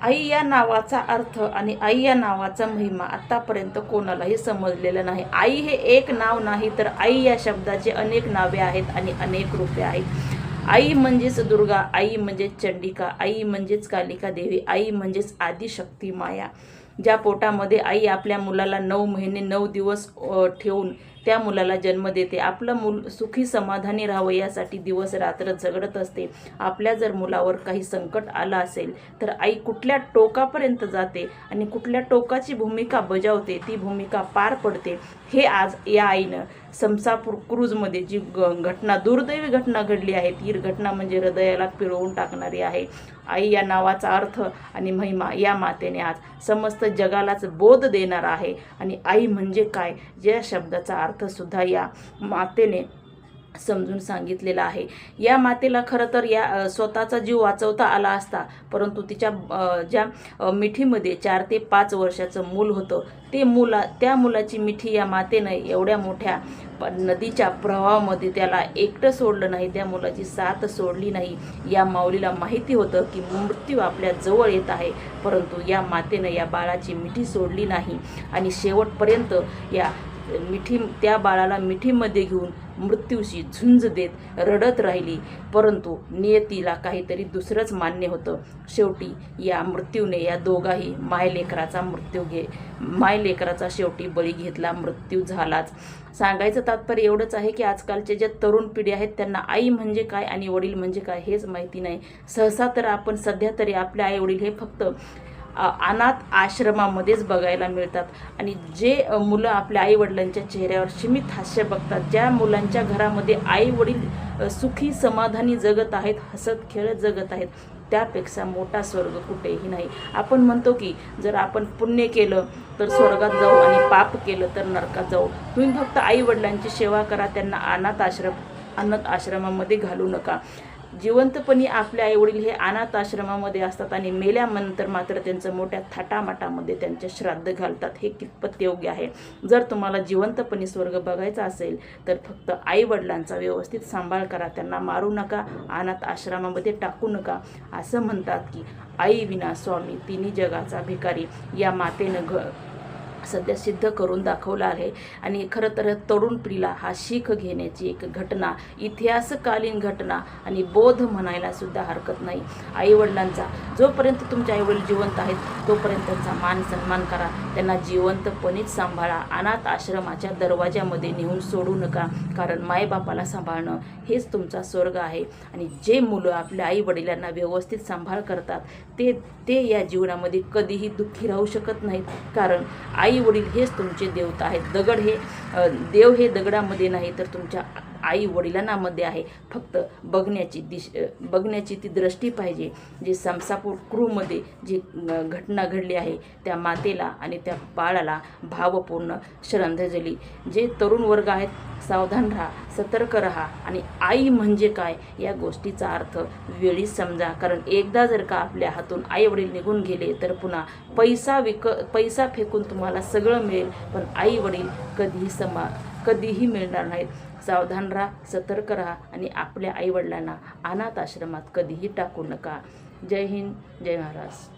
आई या नावाचा अर्थ आणि आई या नावाचा महिमा आतापर्यंत कोणालाही समजलेला नाही. आई हे एक नाव नाही, तर आई या शब्दाचे अनेक नावे आहेत आणि अनेक रूपे आहेत. आई म्हणजेच दुर्गा, आई म्हणजेच चंडिका, आई म्हणजेच कालिका देवी, आई म्हणजेच आदिशक्ती माया. ज्या पोटामध्ये आई आपल्या मुलाला 9 महिने 9 दिवस ठेवून त्या मुलाला जन्म देते, आपलं मूल सुखी समाधानी राहावं यासाठी दिवस रात्र झगडत असते. आपल्या जर मुलावर काही संकट आलं असेल तर आई कुठल्या टोकापर्यंत जाते आणि कुठल्या टोकाची भूमिका बजावते, ती भूमिका पार पडते, हे आज या आईनं समसापूर क्रूजमध्ये जी घटना, दुर्दैवी घटना घडली आहे, ती घटना म्हणजे हृदयाला पिळवून टाकणारी आहे. आई या नावाचा अर्थ आणि महिमा या मातेने आज समस्त जगालाच बोध देणार आहे. आणि आई म्हणजे काय या शब्दाचा अर्थसुद्धा या मातेने समजून सांगितलेला आहे. या मातेला खरं तर या स्वतःचा जीव वाचवता आला असता, परंतु तिच्या ज्या मिठीमध्ये 4 ते 5 वर्षाचं मूल होतं, त्या मुलाची मिठी या मातेनं एवढ्या मोठ्या नदीच्या प्रवाहामध्ये त्याला एकटं सोडलं नाही, त्या मुलाची साथ सोडली नाही. या माऊलीला माहिती होतं की मृत्यू आपल्या जवळ येत आहे, परंतु या मातेनं या बाळाची मिठी सोडली नाही आणि शेवटपर्यंत त्या बाळाला मिठीमध्ये घेऊन मृत्यूशी झुंज देत रडत राहिली. परंतु नियतीला काहीतरी दुसरंच मान्य होतं. शेवटी या मृत्यूने या दोघाही मायलेकराचा शेवटी बळी घेतला, मृत्यू झालाच. सांगायचं तात्पर्य एवढंच आहे की आजकालचे जे तरुण पिढी आहेत त्यांना आई म्हणजे काय आणि वडील म्हणजे काय हेच माहिती नाही. सहसा तर आपण सध्या तरी आपले आई वडील हे फक्त अनाथ आश्रमामध्येच बघायला मिळतात. आणि जे मुलं आपल्या आई वडिलांच्या चेहऱ्यावर स्मित हास्य बघतात, ज्या मुलांच्या घरामध्ये आई वडील सुखी समाधानी जगत आहेत, हसत खेळत जगत आहेत, त्यापेक्षा मोठा स्वर्ग कुठेही नाही. आपण म्हणतो की जर आपण पुण्य केलं तर स्वर्गात जाऊ आणि पाप केलं तर नरकात जाऊ. तुम्ही फक्त आई वडिलांची सेवा करा, त्यांना अनाथ आश्रमामध्ये घालू नका. जिवंतपणी आपले आईवडील हे अनाथ आश्रमामध्ये असतात आणि मेल्यानंतर मात्र त्यांचं मोठ्या थाटामाटामध्ये त्यांचे श्राद्ध घालतात. हे कितपत योग्य आहे? जर तुम्हाला जिवंतपणी स्वर्ग बघायचा असेल तर फक्त आईवडिलांचा व्यवस्थित सांभाळ करा, त्यांना मारू नका, अनाथ आश्रमामध्ये टाकू नका. असं म्हणतात की आई विना स्वामी तिन्ही जगाचा भिकारी. या मातेनं सध्या सिद्ध करून दाखवलं आहे. आणि खरं तर तरुण पिढीला हा शीख घेण्याची एक घटना, इतिहासकालीन घटना आणि बोध म्हणायला सुद्धा हरकत नाही. आईवडिलांचा जोपर्यंत तुमचे आईवडील जिवंत आहेत तोपर्यंत त्यांचा मान सन्मान करा, त्यांना जिवंतपणीच सांभाळा. अनाथ आश्रमाच्या दरवाज्यामध्ये नेऊन सोडू नका, कारण मायबापाला सांभाळणं हेच तुमचा स्वर्ग आहे. आणि जे मुलं आपल्या आईवडिलांना व्यवस्थित सांभाळ करतात ते या जीवनामध्ये कधीही दुःखी राहू शकत नाहीत, कारण आई वडील हेच तुमचे देवता आहेत. देव हे दगडामध्ये नाही तर तुमच्या आई वडिलांमध्ये आहे. फक्त बघण्याची ती दृष्टी पाहिजे. जे समसापूर क्रूमध्ये जी घटना घडली आहे त्या मातेला आणि त्या बाळाला भावपूर्ण श्रद्धांजली. जे तरुण वर्ग आहेत सावधान राहा, सतर्क राहा आणि आई म्हणजे काय या गोष्टीचा अर्थ वेळीच समजा. कारण एकदा जर का आपल्या हातून आई वडील निघून गेले तर पुन्हा पैसा फेकून तुम्हाला सगळं मिळेल, पण आई वडील कधीही मिळणार नाहीत. सावधान राहा, सतर्क राहा आणि आपल्या आईवडिलांना अनाथ आश्रमात कधीही टाकू नका. जय हिंद, जय महाराज.